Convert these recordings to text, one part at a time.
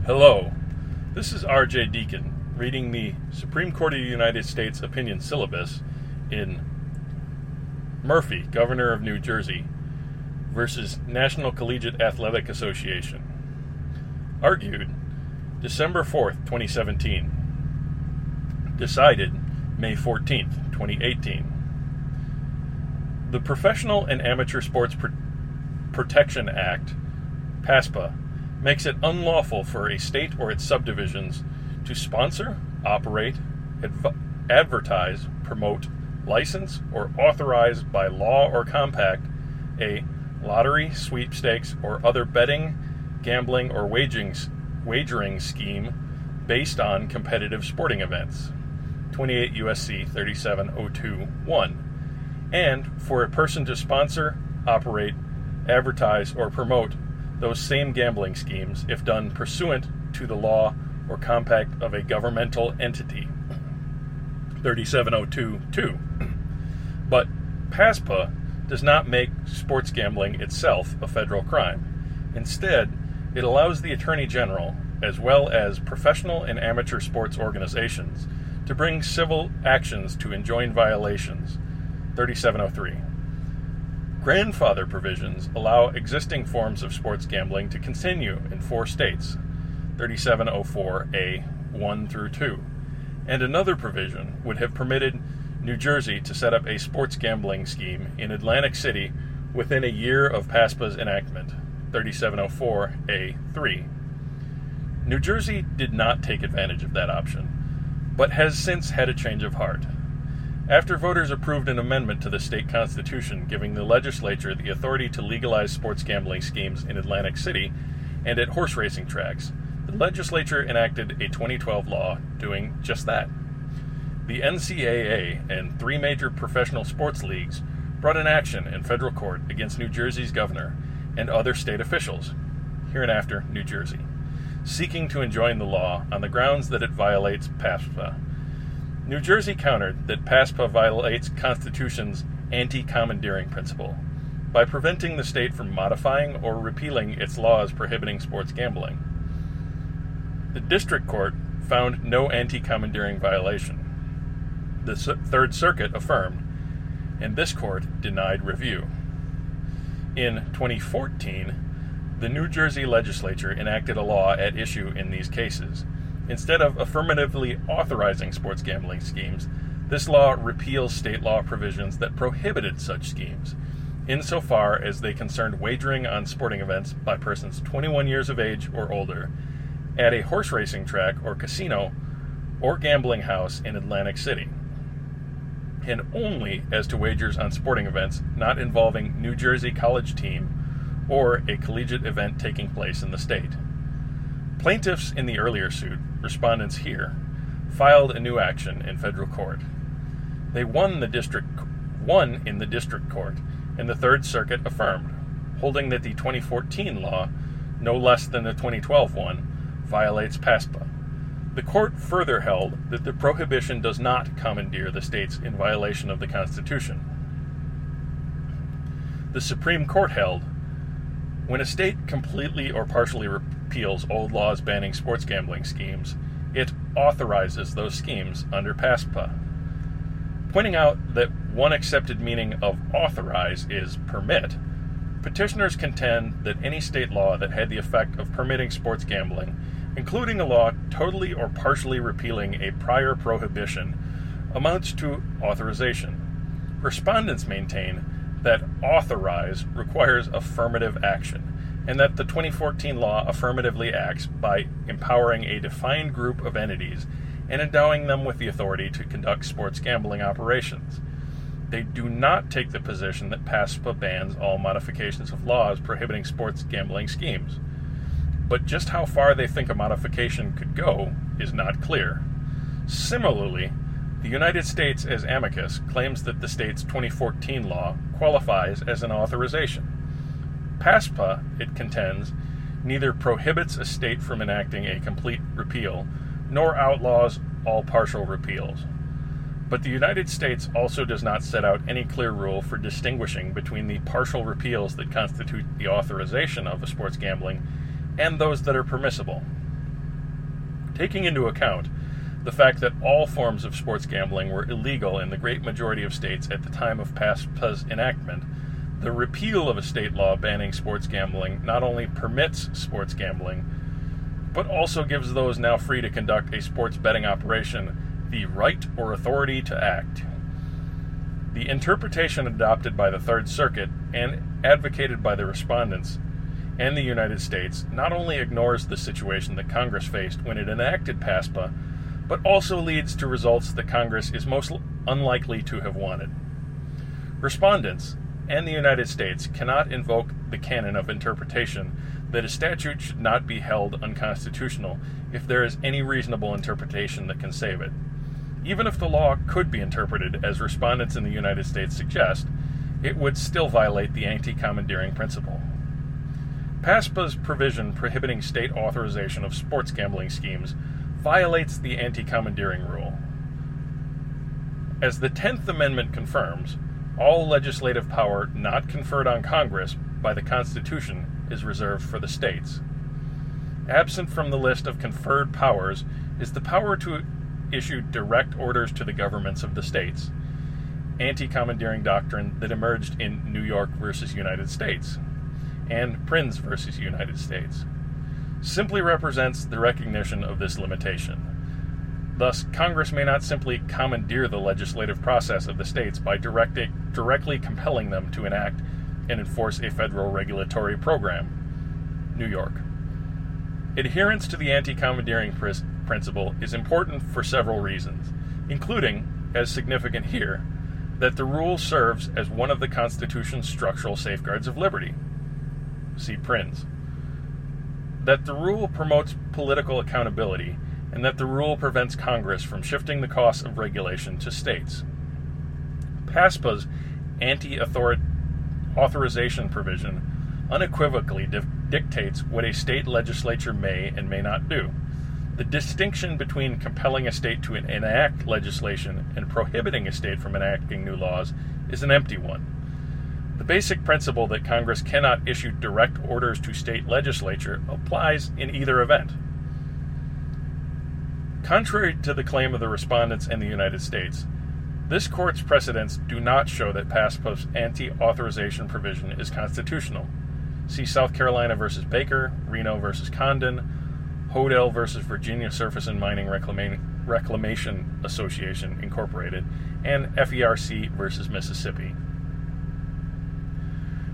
Hello, this is R.J. Deacon reading the Supreme Court of the United States opinion syllabus in Murphy, Governor of New Jersey, versus National Collegiate Athletic Association. Argued December 4th, 2017. Decided May 14th, 2018. The Professional and Amateur Sports Protection Act, PASPA, makes it unlawful for a state or its subdivisions to sponsor, operate, advertise, promote, license, or authorize by law or compact a lottery, sweepstakes, or other betting, gambling, or wagering scheme based on competitive sporting events. 28 U.S.C. 3702(1), and for a person to sponsor, operate, advertise, or promote those same gambling schemes if done pursuant to the law or compact of a governmental entity. 3702(2). But PASPA does not make sports gambling itself a federal crime. Instead, it allows the Attorney General, as well as professional and amateur sports organizations, to bring civil actions to enjoin violations. 3703. Grandfather provisions allow existing forms of sports gambling to continue in 4 states, 3704A 1 through 2, and another provision would have permitted New Jersey to set up a sports gambling scheme in Atlantic City within a year of PASPA's enactment, 3704A 3. New Jersey did not take advantage of that option, but has since had a change of heart. After voters approved an amendment to the state constitution giving the legislature the authority to legalize sports gambling schemes in Atlantic City and at horse racing tracks, the legislature enacted a 2012 law doing just that. The NCAA and 3 major professional sports leagues brought an action in federal court against New Jersey's governor and other state officials, hereinafter New Jersey, seeking to enjoin the law on the grounds that it violates PASPA. New Jersey countered that PASPA violates Constitution's anti-commandeering principle by preventing the state from modifying or repealing its laws prohibiting sports gambling. The district court found no anti-commandeering violation. The Third Circuit affirmed, and this court denied review. In 2014, the New Jersey legislature enacted a law at issue in these cases. Instead of affirmatively authorizing sports gambling schemes, this law repeals state law provisions that prohibited such schemes, insofar as they concerned wagering on sporting events by persons 21 years of age or older at a horse racing track or casino or gambling house in Atlantic City, and only as to wagers on sporting events not involving New Jersey college team or a collegiate event taking place in the state. Plaintiffs in the earlier suit, respondents here, filed a new action in federal court. They won in the district court, and the Third Circuit affirmed, holding that the 2014 law, no less than the 2012 one, violates PASPA. The court further held that the prohibition does not commandeer the states in violation of the Constitution. The Supreme Court held, when a state completely or partially repeals old laws banning sports gambling schemes, it authorizes those schemes under PASPA. Pointing out that one accepted meaning of authorize is permit, petitioners contend that any state law that had the effect of permitting sports gambling, including a law totally or partially repealing a prior prohibition, amounts to authorization. Respondents maintain that authorize requires affirmative action, and that the 2014 law affirmatively acts by empowering a defined group of entities and endowing them with the authority to conduct sports gambling operations. They do not take the position that PASPA bans all modifications of laws prohibiting sports gambling schemes. But just how far they think a modification could go is not clear. Similarly, the United States as amicus claims that the state's 2014 law qualifies as an authorization. PASPA, it contends, neither prohibits a state from enacting a complete repeal, nor outlaws all partial repeals. But the United States also does not set out any clear rule for distinguishing between the partial repeals that constitute the authorization of a sports gambling and those that are permissible. Taking into account the fact that all forms of sports gambling were illegal in the great majority of states at the time of PASPA's enactment, the repeal of a state law banning sports gambling not only permits sports gambling, but also gives those now free to conduct a sports betting operation the right or authority to act. The interpretation adopted by the Third Circuit and advocated by the respondents and the United States not only ignores the situation that Congress faced when it enacted PASPA, but also leads to results that Congress is most unlikely to have wanted. Respondents and the United States cannot invoke the canon of interpretation that a statute should not be held unconstitutional if there is any reasonable interpretation that can save it. Even if the law could be interpreted as respondents in the United States suggest, it would still violate the anti-commandeering principle. PASPA's provision prohibiting state authorization of sports gambling schemes violates the anti-commandeering rule. As the 10th Amendment confirms, all legislative power not conferred on Congress by the Constitution is reserved for the states. Absent from the list of conferred powers is the power to issue direct orders to the governments of the states, anti-commandeering doctrine that emerged in New York versus United States and Prins versus United States, simply represents the recognition of this limitation. Thus, Congress may not simply commandeer the legislative process of the states by directly compelling them to enact and enforce a federal regulatory program. New York. Adherence to the anti-commandeering principle is important for several reasons, including, as significant here, that the rule serves as one of the Constitution's structural safeguards of liberty. See Prins. That the rule promotes political accountability, and that the rule prevents Congress from shifting the costs of regulation to states. PASPA's anti-authorization provision unequivocally dictates what a state legislature may and may not do. The distinction between compelling a state to enact legislation and prohibiting a state from enacting new laws is an empty one. The basic principle that Congress cannot issue direct orders to state legislature applies in either event. Contrary to the claim of the respondents and the United States, this court's precedents do not show that PASPA's anti-authorization provision is constitutional. See South Carolina versus Baker, Reno versus Condon, Hodel versus Virginia Surface and Mining Reclamation Association, Incorporated, and FERC versus Mississippi.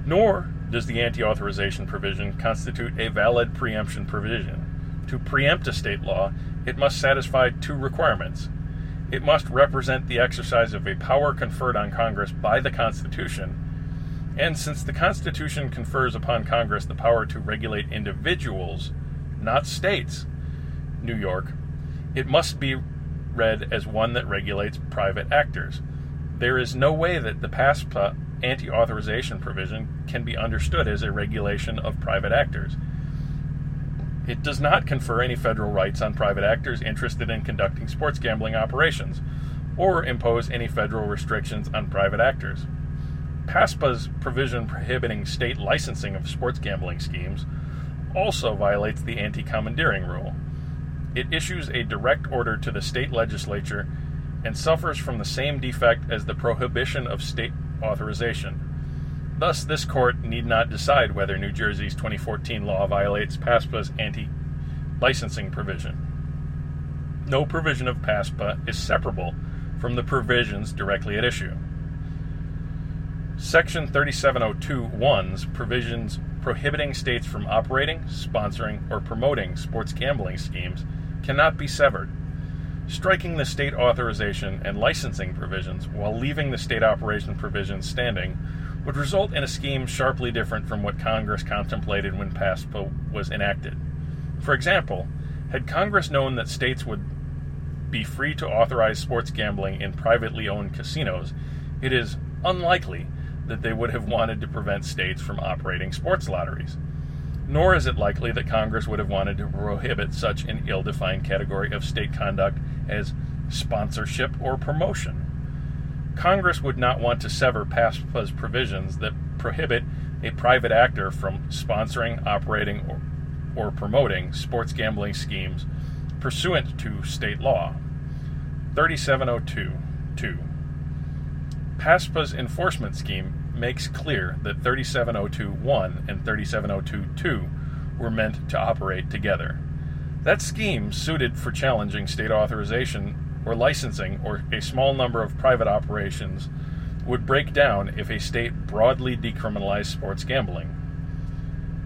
Nor does the anti-authorization provision constitute a valid preemption provision. To preempt a state law, it must satisfy two requirements. It must represent the exercise of a power conferred on Congress by the Constitution, and since the Constitution confers upon Congress the power to regulate individuals, not states, New York, it must be read as one that regulates private actors. There is no way that the PASPA anti-authorization provision can be understood as a regulation of private actors. It does not confer any federal rights on private actors interested in conducting sports gambling operations, or impose any federal restrictions on private actors. PASPA's provision prohibiting state licensing of sports gambling schemes also violates the anti-commandeering rule. It issues a direct order to the state legislature and suffers from the same defect as the prohibition of state authorization. Thus, this court need not decide whether New Jersey's 2014 law violates PASPA's anti-licensing provision. No provision of PASPA is separable from the provisions directly at issue. Section 3702(1)'s provisions prohibiting states from operating, sponsoring, or promoting sports gambling schemes cannot be severed. Striking the state authorization and licensing provisions while leaving the state operation provisions standing would result in a scheme sharply different from what Congress contemplated when PASPA was enacted. For example, had Congress known that states would be free to authorize sports gambling in privately owned casinos, it is unlikely that they would have wanted to prevent states from operating sports lotteries. Nor is it likely that Congress would have wanted to prohibit such an ill-defined category of state conduct as sponsorship or promotion. Congress would not want to sever PASPA's provisions that prohibit a private actor from sponsoring, operating, or promoting sports gambling schemes pursuant to state law. 3702.2. PASPA's enforcement scheme makes clear that 3702.1 and 3702.2 were meant to operate together. That scheme suited for challenging state authorization or licensing or a small number of private operations would break down if a state broadly decriminalized sports gambling.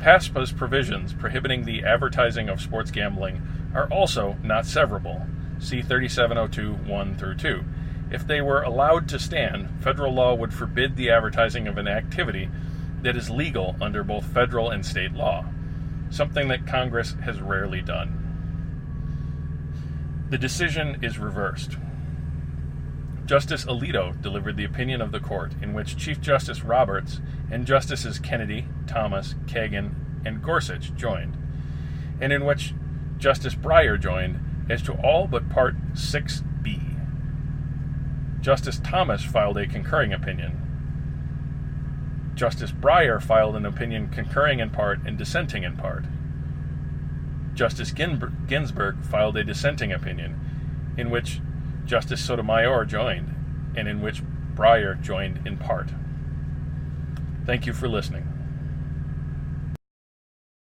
PASPA's provisions prohibiting the advertising of sports gambling are also not severable. See 3702.1 through 2. If they were allowed to stand, federal law would forbid the advertising of an activity that is legal under both federal and state law, something that Congress has rarely done. The decision is reversed. Justice Alito delivered the opinion of the court in which Chief Justice Roberts and Justices Kennedy, Thomas, Kagan, and Gorsuch joined, and in which Justice Breyer joined as to all but Part 6B. Justice Thomas filed a concurring opinion. Justice Breyer filed an opinion concurring in part and dissenting in part. Justice Ginsburg filed a dissenting opinion, in which Justice Sotomayor joined, and in which Breyer joined in part. Thank you for listening.